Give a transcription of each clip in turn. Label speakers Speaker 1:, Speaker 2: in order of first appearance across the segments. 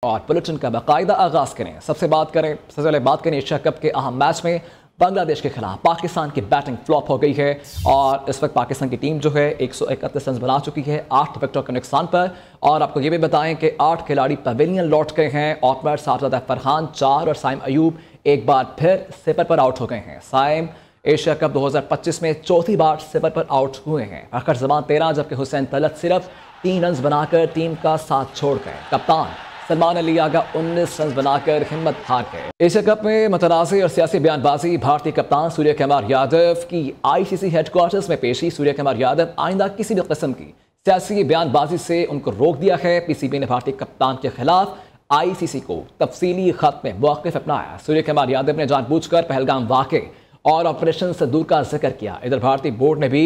Speaker 1: और बुलेटिन का बाकायदा आगाज करें। सबसे पहले बात करें एशिया कप के अहम मैच में बांग्लादेश के खिलाफ पाकिस्तान की बैटिंग फ्लॉप हो गई है और इस वक्त पाकिस्तान की टीम जो है 131 रन बना चुकी है 8 विकेटों के नुकसान पर। और आपको ये भी बताएं कि 8 खिलाड़ी पवेलियन लौट गए हैं। ओपनर साहबजादा फरहान 4 और साइम अयूब एक बार फिर सिपर पर आउट हो गए हैं। साइम एशिया कप 2025 में चौथी बार सिपर पर आउट हुए हैं। फखर जमान 13 जबकि हुसैन तलत सिर्फ 3 रन बनाकर टीम का साथ छोड़ गए। कप्तान सलमान अली आगा 19 रन बनाकर हिम्मत हार गए। एशिया कप में मुतनाज़ और सियासी बयानबाजी, भारतीय कप्तान सूर्य कुमार यादव की आईसीसी हेडक्वार्टर्स में पेशी। सूर्य कुमार यादव आइंदा किसी भी किस्म की सियासी बयानबाजी से उनको रोक दिया है। पीसीबी ने भारतीय कप्तान के खिलाफ आईसीसी को तफसीली खत में मौक़िफ़ अपनाया। सूर्य कुमार यादव ने जानबूझकर पहलगाम वाक़े और ऑपरेशन से दूर का जिक्र किया। इधर भारतीय बोर्ड ने भी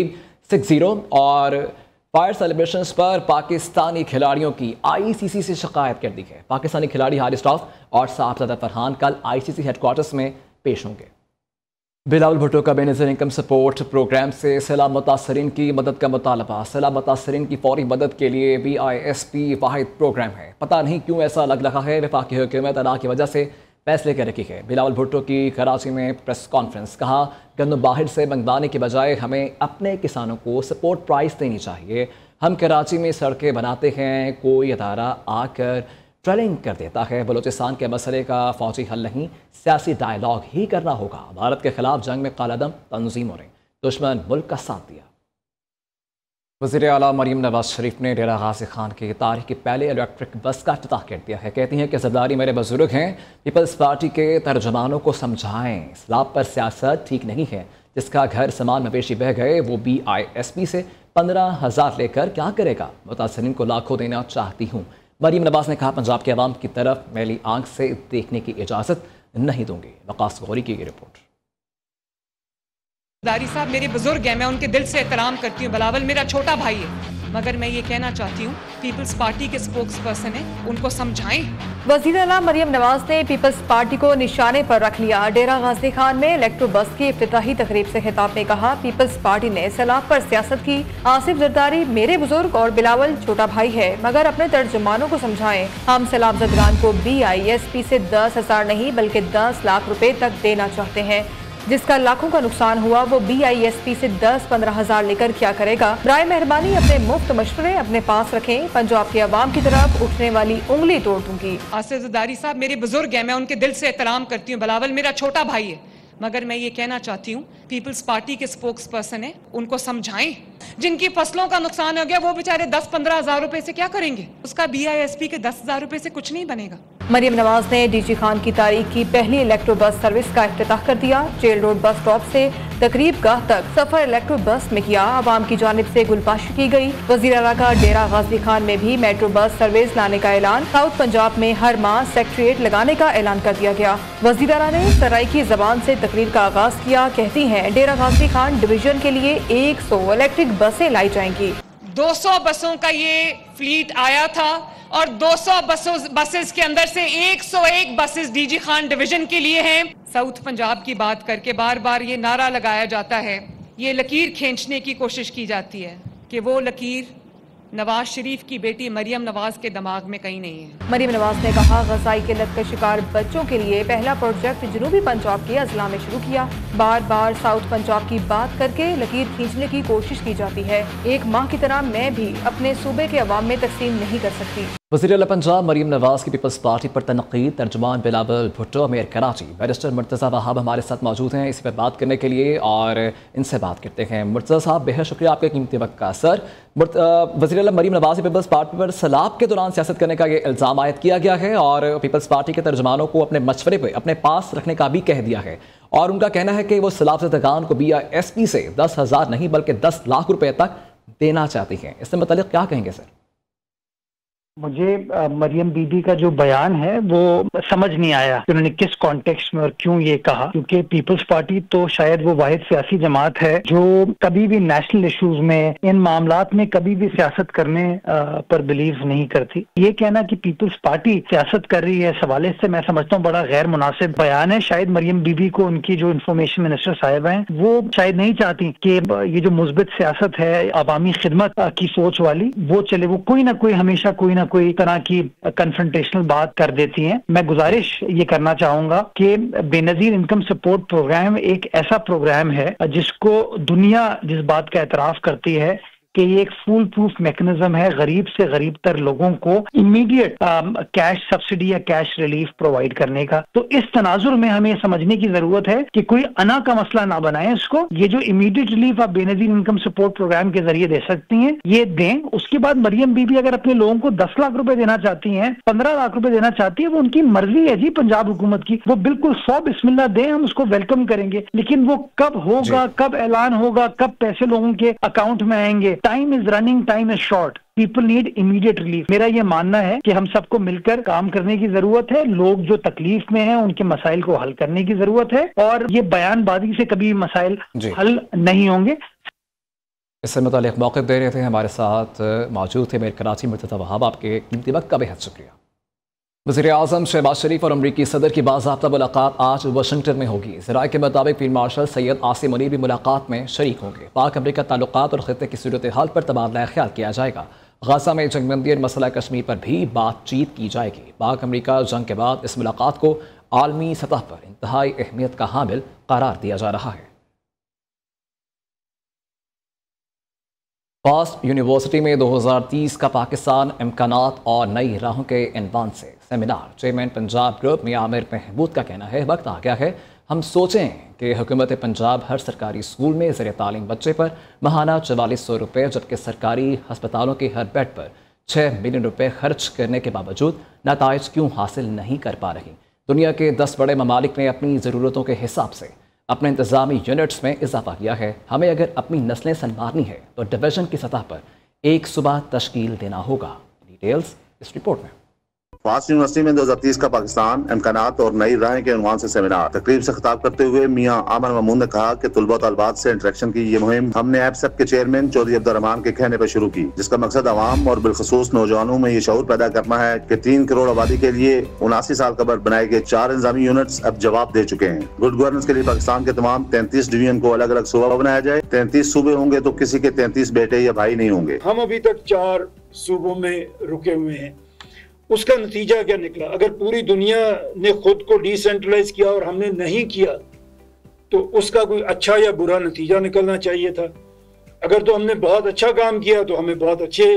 Speaker 1: 6-0 और फायर सेलिब्रेशंस पर पाकिस्तानी खिलाड़ियों की आईसीसी से शिकायत कर दी है। पाकिस्तानी खिलाड़ी हारिस रऊफ और साहबजादा फरहान कल आईसीसी हेडक्वार्टर्स में पेश होंगे। बिलावल भुट्टो का बेनज़ीर इनकम सपोर्ट प्रोग्राम से सैलाब मुतासरीन की मदद का मुतालबा। सैलाब मुतासरीन की फौरी मदद के लिए BISP वाहिद प्रोग्राम है। पता नहीं क्यों ऐसा लग रहा है वफाकी हुकूमत अदा की वजह से फैसले कर रखी है। बिलावल भुट्टो की कराची में प्रेस कॉन्फ्रेंस, कहा गंदम बाहर से मंगवाने के बजाय हमें अपने किसानों को सपोर्ट प्राइस देनी चाहिए। हम कराची में सड़कें बनाते हैं, कोई अदारा आकर ट्रेनिंग कर देता है। बलूचिस्तान के मसले का फौजी हल नहीं, सियासी डायलॉग ही करना होगा। भारत के खिलाफ जंग में कालादम तंजीमों ने दुश्मन मुल्क का साथ दिया। वज़ीर आला मरीम नवाज शरीफ ने डेरा गाजी खान की तारीख की पहले इलेक्ट्रिक बस का इफ्तिताह कर दिया है। कहती हैं कि ज़रदारी मेरे बुजुर्ग हैं, पीपल्स पार्टी के तर्जुमानों को समझाएं इस्लाम पर सियासत ठीक नहीं है। जिसका घर सामान मवेशी बह गए वो BISP से 15,000 लेकर क्या करेगा। मुतासरीन को लाखों देना चाहती हूँ। मरीम नवाज ने कहा पंजाब के अवाम की तरफ मैली आंख से देखने की इजाज़त नहीं दूंगी। वकास गौरी की ये रिपोर्ट।
Speaker 2: दारी साहब मेरे बुजुर्ग हैं, मैं उनके दिल से एहतराम करती हूँ। बिलावल मेरा छोटा भाई है, मगर मैं ये कहना चाहती हूँ पीपल्स पार्टी के स्पोक्स पर्सन है, उनको समझाएं।
Speaker 3: वज़ीर आला मरियम नवाज ने पीपल्स पार्टी को निशाने पर रख लिया। डेरा गाजी खान में इलेक्ट्रो बस की इफ्तिताही तकरीब से खिताब में कहा पीपल्स पार्टी ने सैलाब पर सियासत की। आसिफ जरदारी मेरे बुजुर्ग और बिलावल छोटा भाई है, मगर अपने तर्जुमानों को समझाएं। हम सैलाब ज़दगान को BISP से 10,000 नहीं बल्कि 10 लाख रुपए तक देना चाहते हैं। जिसका लाखों का नुकसान हुआ वो BISP से 10-15 हजार लेकर क्या करेगा। बराए मेहरबानी अपने मुफ्त मशवरे अपने पास रखें, पंजाब के अवाम की तरफ उठने वाली उंगली तोड़ दूंगी।
Speaker 2: आसिफ जरदारी साहब मेरे बुजुर्ग हैं, मैं उनके दिल से एहतराम करती हूँ। बिलावल मेरा छोटा भाई है, मगर मैं ये कहना चाहती हूँ पीपल्स पार्टी के स्पोक्स पर्सन है, उनको समझाएं। जिनकी फसलों का नुकसान हो गया वो बेचारे 10-15 हजार रुपए से क्या करेंगे। उसका BISP के 10,000 रुपए से कुछ नहीं बनेगा।
Speaker 3: मरियम नवाज ने DG खान की तारीख की पहली इलेक्ट्रो बस सर्विस का इफ्तिताह कर दिया। जेल रोड बस स्टॉप से तकरीब गाह तक सफर इलेक्ट्रो बस में किया। आवाम की जानिब से गुलबाशी की गई। वज़ीर आला का डेरा गाजी खान में भी मेट्रो बस सर्विस लाने का ऐलान। साउथ पंजाब में हर माह सेक्रेटरिएट लगाने का ऐलान कर दिया गया। वज़ीर आला ने सराइकी जबान से तकरीर का आगाज किया। कहती हैं डेरा गाजी खान डिवीजन के लिए 100 इलेक्ट्रिक बसें लाई जाएंगी।
Speaker 2: 200 बसों का ये फ्लीट आया था और 200 बसेस के अंदर से 101 बसेस DG खान डिवीजन के लिए हैं। साउथ पंजाब की बात करके बार बार ये नारा लगाया जाता है, ये लकीर खींचने की कोशिश की जाती है कि वो लकीर नवाज शरीफ की बेटी मरियम नवाज के दिमाग में कहीं नहीं है।
Speaker 3: मरियम नवाज ने कहा ग़ज़ाई किल्लत का शिकार बच्चों के लिए पहला प्रोजेक्ट जनूबी पंजाब के अजला में शुरू किया। बार बार साउथ पंजाब की बात करके लकीर खींचने की कोशिश की जाती है। एक माँ की तरह मैं भी अपने सूबे के अवाम में तकसीम नहीं कर सकती।
Speaker 1: वज़ीर आला पंजाब मरीम नवाज की पीपल्स पार्टी पर तनकीद। तर्जुमान बिलावल भुट्टो मेयर कराची बैरिस्टर मुर्तज़ा वहाब हमारे साथ मौजूद हैं इसी पर बात करने के लिए और इनसे बात करते हैं। मुर्तज़ा साहब बेहद शुक्रिया आपके कीमती वक्त का। सर, वज़ीर आला मरीम नवाज की पीपल्स पार्टी पर सैलाब के दौरान सियासत करने का ये इल्ज़ाम आयद किया गया है और पीपल्स पार्टी के तर्जुमानों को अपने मशवरे पर अपने पास रखने का भी कह दिया है और उनका कहना है कि वो सैलाब ज़दगान को BISP से 10,000 नहीं बल्कि 10 लाख रुपए तक देना चाहती हैं। इससे मुताल्लिक़ क्या कहेंगे सर?
Speaker 4: मुझे मरियम बीबी का जो बयान है वो समझ नहीं आया कि उन्होंने किस कॉन्टेक्स्ट में और क्यों ये कहा, क्योंकि पीपल्स पार्टी तो शायद वो वाहिद सियासी जमात है जो कभी भी नेशनल इश्यूज में इन मामलात में कभी भी सियासत करने पर बिलीव नहीं करती। ये कहना कि पीपल्स पार्टी सियासत कर रही है इस हवाले से मैं समझता हूँ बड़ा गैर मुनासिब बयान है। शायद मरियम बीबी को उनकी जो इंफॉर्मेशन मिनिस्टर साहिबा हैं वो शायद नहीं चाहती कि ये जो मुस्बित सियासत है अवामी खिदमत की सोच वाली वो चले। वो कोई ना कोई हमेशा कोई ना कोई तरह की कन्फ्रंटेशनल बात कर देती हैं। मैं गुजारिश ये करना चाहूंगा कि बेनजीर इनकम सपोर्ट प्रोग्राम एक ऐसा प्रोग्राम है जिसको दुनिया जिस बात का एतराफ करती है कि ये एक फुल प्रूफ मैकेनिज्म है गरीब से गरीब तर लोगों को इमीडिएट कैश सब्सिडी या कैश रिलीफ प्रोवाइड करने का। तो इस तनाजुर में हमें समझने की जरूरत है कि कोई अना का मसला ना बनाए इसको। ये जो इमीडिएट रिलीफ आप बेनजीर इनकम सपोर्ट प्रोग्राम के जरिए दे सकती हैं ये दें। उसके बाद मरियम बीबी अगर अपने लोगों को 10 लाख रुपए देना चाहती हैं, 15 लाख रुपए देना चाहती है, वो उनकी मर्जी है जी पंजाब हुकूमत की। वो बिल्कुल 100 बिस्मिल्लाह दें, हम उसको वेलकम करेंगे। लेकिन वो कब होगा, कब ऐलान होगा, कब पैसे लोगों के अकाउंट में आएंगे, time is running, time is short, people need immediate relief. मेरा ये मानना है कि हम सबको मिलकर काम करने की जरूरत है। लोग जो तकलीफ में हैं उनके मसाइल को हल करने की जरूरत है और ये बयानबाजी से कभी मसाइल हल नहीं होंगे।
Speaker 1: इससे मुतालिक मौक़िफ़ दे रहे थे, हमारे साथ मौजूद थे मेरे कराची मुर्तज़ा वहाब। आपके कीमती वक्त का बेहद शुक्रिया। वज़ीर-ए-आज़म शहबाज शरीफ और अमरीकी सदर की बाज़ाब्ता मुलाकात आज वाशिंगटन में होगी। ज़राए के मुताबिक फील्ड मार्शल सैयद आसिम मुनीर भी मुलाकात में शरीक होंगे। पाक अमरीका ताल्लुकात और ख़ित्ते की सूरत हाल पर तबादला ख्याल किया जाएगा। गाज़ा में जंगबंदी और मसला कश्मीर पर भी बातचीत की जाएगी। पाक अमरीका जंग के बाद इस मुलाकात को आलमी सतह पर इंतहाई अहमियत का हामिल करार दिया जा रहा है। फास्ट यूनिवर्सिटी में 2030 का पाकिस्तान इम्कानात और नई राहों के इन्वान से सेमिनार। चेयरमैन पंजाब ग्रुप मियां आमिर महमूद का कहना है वक्त आ गया है हम सोचें कि हुकूमत पंजाब हर सरकारी स्कूल में ज़ेर तालीम बच्चे पर माहाना 4400 रुपये, जबकि सरकारी हस्पतालों के हर बेड पर 6 मिलियन रुपये खर्च करने के बावजूद नताइज क्यों हासिल नहीं कर पा रही। दुनिया के 10 बड़े ममालिक ने अपनी ज़रूरतों के हिसाब से अपने इंतज़ामी यूनिट्स में इजाफा किया है। हमें अगर अपनी नस्लें संवारनी है तो डिवीज़न की सतह पर एक सूबा तश्कील देना होगा। डिटेल्स इस रिपोर्ट में।
Speaker 5: फास्ट यूनिवर्सिटी में 2030 का पाकिस्तान इम्कानात और नई राहें के उन्वान से सेमिनार। तकरीब से खिताब करते हुए मियां आमिर महमूद ने कहा कि तुलबा तलबात से इंटरेक्शन की ये मुहिम हमने एपसेप के चेयरमैन चौधरी अब्दुर्रहमान के कहने पर शुरू की, जिसका मकसद आवाम और बिलखसूस नौजवानों में ये शऊर पैदा करना है कि 3 करोड़ आबादी के लिए 79 साल कबल बनाए गए 4 इंतजामी यूनिट्स अब जवाब दे चुके हैं। गुड गवर्नेंस के लिए पाकिस्तान के तमाम 33 डिवीजन को अलग अलग सूबा बनाया जाए। 33 सूबे होंगे तो किसी के 33 बेटे या भाई नहीं होंगे।
Speaker 6: हम अभी तक 4 सूबों में रुके हुए हैं। उसका नतीजा क्या निकला? अगर पूरी दुनिया ने खुद को डिसेंट्रलाइज किया और हमने नहीं किया तो उसका कोई अच्छा या बुरा नतीजा निकलना चाहिए था। अगर तो हमने बहुत अच्छा काम किया तो हमें बहुत अच्छे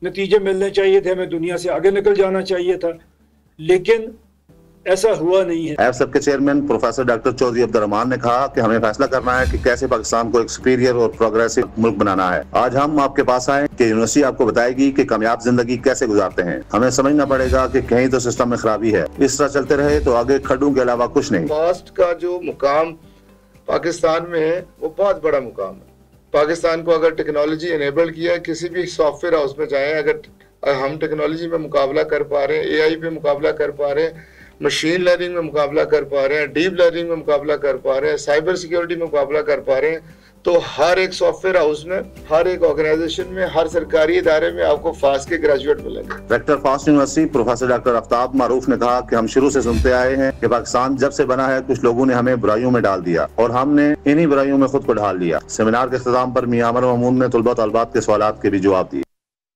Speaker 6: नतीजे मिलने चाहिए थे, हमें दुनिया से आगे निकल जाना चाहिए था, लेकिन ऐसा हुआ नहीं है।
Speaker 5: एफसेप के chairman professor doctor Chaudhry Abdurrahman ने कहा कि हमें फैसला करना है कि कैसे पाकिस्तान को एक सुपीरियर और प्रोग्रेसिव मुल्क बनाना है। आज हम आपके पास आए कि यूनिवर्सिटी आपको बताएगी कि कामयाब जिंदगी कैसे गुजारते हैं। हमें समझना पड़ेगा कि कहीं तो सिस्टम में खराबी है। इस तरह चलते रहे तो आगे खड्डों के अलावा कुछ नहीं।
Speaker 7: फास्ट का जो मुकाम पाकिस्तान में है वो बहुत बड़ा मुकाम है। पाकिस्तान को अगर टेक्नोलॉजी इनेबल किया, किसी भी सॉफ्टवेयर हाउस में जाए, अगर हम टेक्नोलॉजी में मुकाबला कर पा रहे हैं, AI पे मुकाबला कर पा रहे हैं, मशीन लर्निंग में मुकाबला कर पा रहे हैं, डीप लर्निंग में मुकाबला कर पा रहे हैं, साइबर सिक्योरिटी में मुकाबला कर पा रहे हैं, तो हर एक सॉफ्टवेयर हाउस में, हर एक ऑर्गेनाइजेशन में, हर सरकारी इदारे में आपको फास्ट के ग्रेजुएट मिलेंगे।
Speaker 5: Director FAST university professor doctor Aftab Maroof ने कहा कि हम शुरू से सुनते आए हैं कि पाकिस्तान जब से बना है कुछ लोगों ने हमें बुराइयों में डाल दिया और हमने इन्हीं बुराइयों में खुद को ढाल लिया। सेमिनार के इख्तिताम पर मियां आमिर महमूद ने तुलबा तलबात के सवालात के भी जवाब दिए।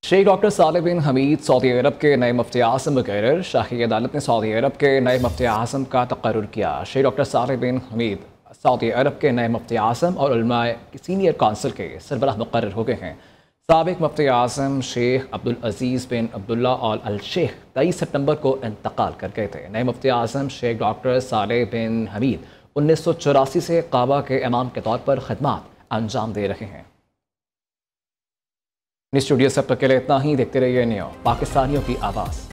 Speaker 1: शेख डॉक्टर सालेह बिन हमीद सऊदी अरब के नए मुफ्ती आज़म मुकर्रर। शाही अदालत ने सऊदी अरब के नए मुफ्ती आज़म का तकर्रुर किया। शेख डॉक्टर सालेह बिन हमीद सऊदी अरब के नए मुफ्ती आज़म और उलमाए सीनियर काउंसिल के सरबराह मुकर्रर हो गए हैं। साबिक मुफ्ती आज़म शेख अब्दुल अजीज़ बिन अब्दुल्ला और अल शेख 23 सितंबर को इंतकाल कर गए थे। नए मुफ्ती आज़म शेख डॉक्टर सालेह बिन हमीद 1984 से काबा के इमाम के तौर पर खिदमत अंजाम दे रहे हैं। स्टूडियो से अब तक के लिए इतना ही। देखते रहिए न्यू पाकिस्तानियों की आवाज़।